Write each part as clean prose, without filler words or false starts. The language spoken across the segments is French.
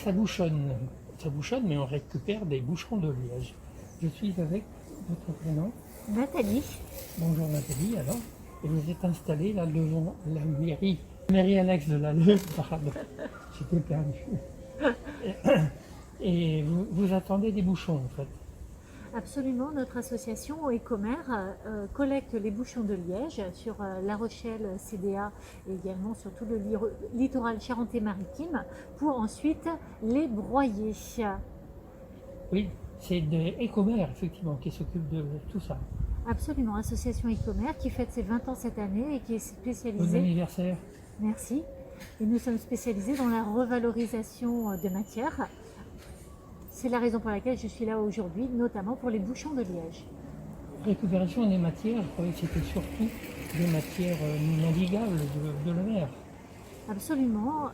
ça bouchonne, mais on récupère des bouchons de liège. Je suis avec votre prénom. Nathalie. Bonjour Nathalie, alors. Et vous êtes installée là devant la mairie annexe de la Leu, pardon, j'étais perdu. Et vous attendez des bouchons en fait. Absolument, notre association Ecomer collecte les bouchons de liège sur La Rochelle, CDA et également sur tout le littoral charentais-maritime pour ensuite les broyer. Oui, c'est Ecomer effectivement qui s'occupe de tout ça. Absolument, association Ecomer qui fête ses 20 ans cette année et qui est spécialisée... Bon anniversaire. Merci. Et nous sommes spécialisés dans la revalorisation de matières. C'est la raison pour laquelle je suis là aujourd'hui, notamment pour les bouchons de liège. Récupération des matières, je croyais que c'était surtout des matières navigables de la mer. Absolument.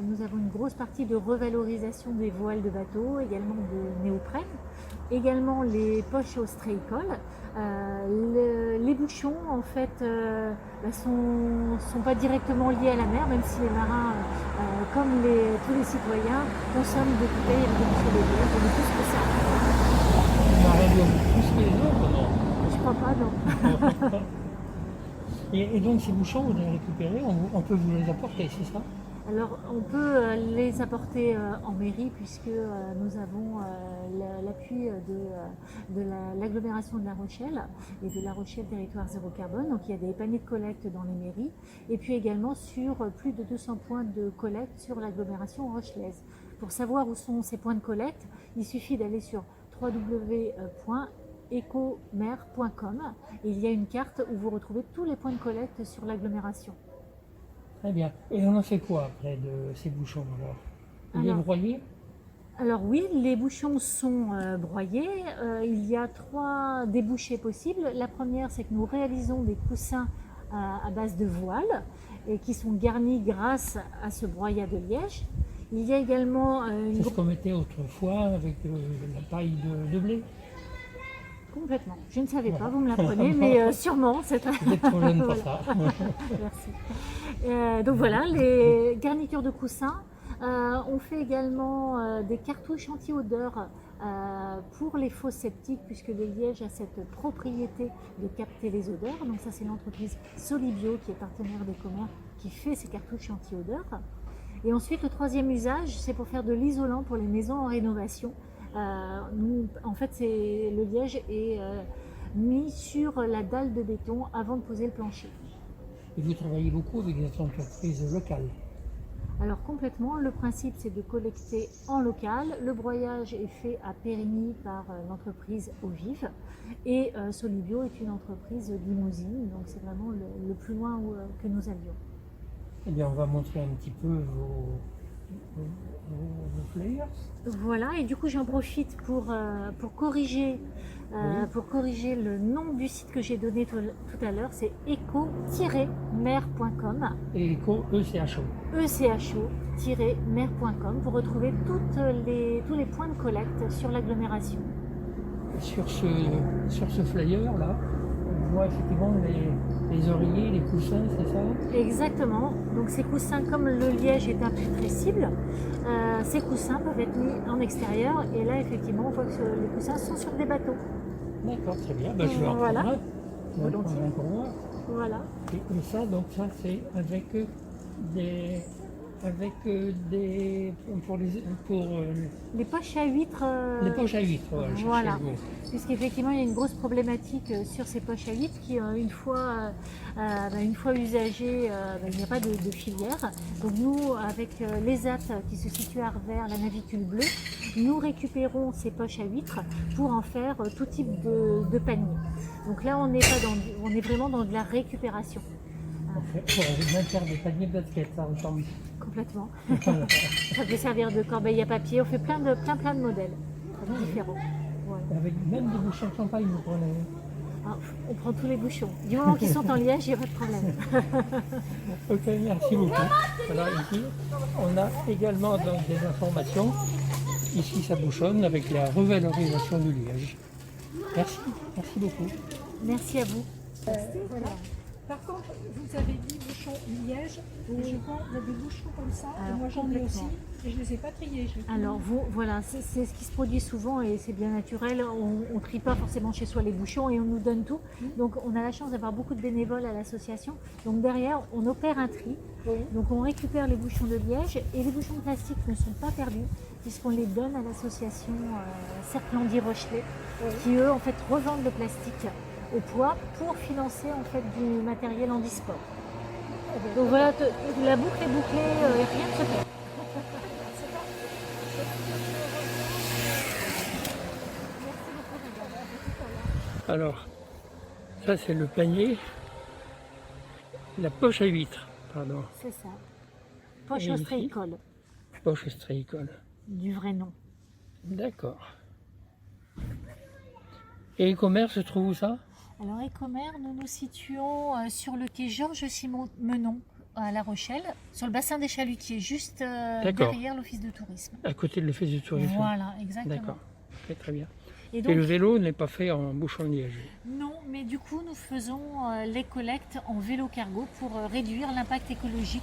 Nous avons une grosse partie de revalorisation des voiles de bateau, également de néoprène, également les poches ostréicoles. Les bouchons, en fait, sont pas directement liés à la mer, même si les marins, comme tous les citoyens, consomment des bouteilles avec des bouchons de liège. On est tous spécialisés. Les marins doivent plus que les autres, non? Je crois pas, non. Et donc ces bouchons, vous les récupérez, on peut vous les apporter, c'est ça? Alors on peut les apporter en mairie puisque nous avons l'appui de l'agglomération de La Rochelle et de La Rochelle Territoire Zéro Carbone. Donc il y a des paniers de collecte dans les mairies et puis également sur plus de 200 points de collecte sur l'agglomération rochelaise. Pour savoir où sont ces points de collecte, il suffit d'aller sur www.ecomer.com et il y a une carte où vous retrouvez tous les points de collecte sur l'agglomération. Très bien. Et on en fait quoi après de ces bouchons alors? Vous les broyez? Alors oui, les bouchons sont broyés. Il y a 3 débouchés possibles. La première, c'est que nous réalisons des coussins à base de voile et qui sont garnis grâce à ce broyat de liège. Il y a également C'est ce qu'on mettait autrefois avec la paille de blé. Complètement. Je ne savais pas, vous me l'apprenez, mais sûrement. Vous êtes trop jeune pour ça. Merci. Donc voilà, les garnitures de coussins. On fait également des cartouches anti-odeur pour les fosses septiques, puisque le liège a cette propriété de capter les odeurs. Donc ça, c'est l'entreprise Solibio, qui est partenaire d'Ecomer, qui fait ces cartouches anti-odeur. Et ensuite, le troisième usage, c'est pour faire de l'isolant pour les maisons en rénovation. En fait, le liège est mis sur la dalle de béton avant de poser le plancher. Et vous travaillez beaucoup avec des entreprises locales? Alors complètement, le principe c'est de collecter en local. Le broyage est fait à Périgny par l'entreprise Eau Vive et Solibio est une entreprise limousine, donc c'est vraiment le plus loin que nous allions. Eh bien, on va montrer un petit peu vos flyers. Voilà, et du coup j'en profite pour corriger le nom du site que j'ai donné tout à l'heure, c'est eco-mer.com. Et Eco, ECHO. ECHO-mer.com pour retrouver tous les points de collecte sur l'agglomération. Sur ce flyer là, on voit effectivement les oreillers, les coussins, c'est ça? Exactement. Donc ces coussins, comme le liège est imputrescible, ces coussins peuvent être mis en extérieur. Et là, effectivement, on voit que les coussins sont sur des bateaux. D'accord, très bien. Ben, je vais en Voilà. prendre un. Volontiers. Pour voir. Voilà. Et ça, donc ça, c'est avec des... Les poches à huîtres. Les poches à huîtres, voilà. Puisqu'effectivement, il y a une grosse problématique sur ces poches à huîtres qui, une fois usagées, il n'y a pas de filière. Donc nous, avec l'ESAT qui se situe à Arvers, la navicule bleue, nous récupérons ces poches à huîtres pour en faire tout type de panier. Donc là, on est vraiment dans de la récupération. On va même faire des paniers de basket, ça ressemble. Complètement. Ça peut servir de corbeille à papier. On fait plein de modèles différents. Voilà. Avec même des bouchons de champagne, vous prenez. Ah, on prend tous les bouchons. Du moment qu'ils sont en liège, il n'y a pas de problème. Ok, merci beaucoup. Alors ici, on a également donc, des informations. Ici, ça bouchonne avec la revalorisation du liège. Merci beaucoup. Merci à vous. Voilà. Par contre, vous avez dit bouchon Liège, et je pense qu'il y a des bouchons comme ça, et Alors, moi j'en ai aussi, complètement. et je ne les ai pas triés. Je les Alors voilà, c'est ce qui se produit souvent et c'est bien naturel. On ne trie pas forcément chez soi les bouchons et on nous donne tout. Donc on a la chance d'avoir beaucoup de bénévoles à l'association. Donc derrière, on opère un tri. Oui. Donc on récupère les bouchons de liège et les bouchons de plastique ne sont pas perdus puisqu'on les donne à l'association Cercle-Andy Rochelet qui eux en fait revendent le plastique au poids pour financer en fait du matériel handisport. Donc voilà, la boucle est bouclée, rien ne se perd. Alors, ça c'est le panier, la poche à huîtres, pardon, C'est ça. Poche Et ici ostréicole, poche ostréicole. du vrai nom. D'accord. Et e-commerce se trouve où ça? Alors, Écomer, nous nous situons sur le quai Georges-Simon Menon à La Rochelle, sur le bassin des Chalutiers, juste D'accord. derrière l'office de tourisme. À côté de l'office du tourisme. Voilà, exactement. D'accord. Ok, très bien. Et Et donc, le vélo n'est pas fait en bouchon de liège. non, mais du coup, nous faisons les collectes en vélo cargo pour réduire l'impact écologique.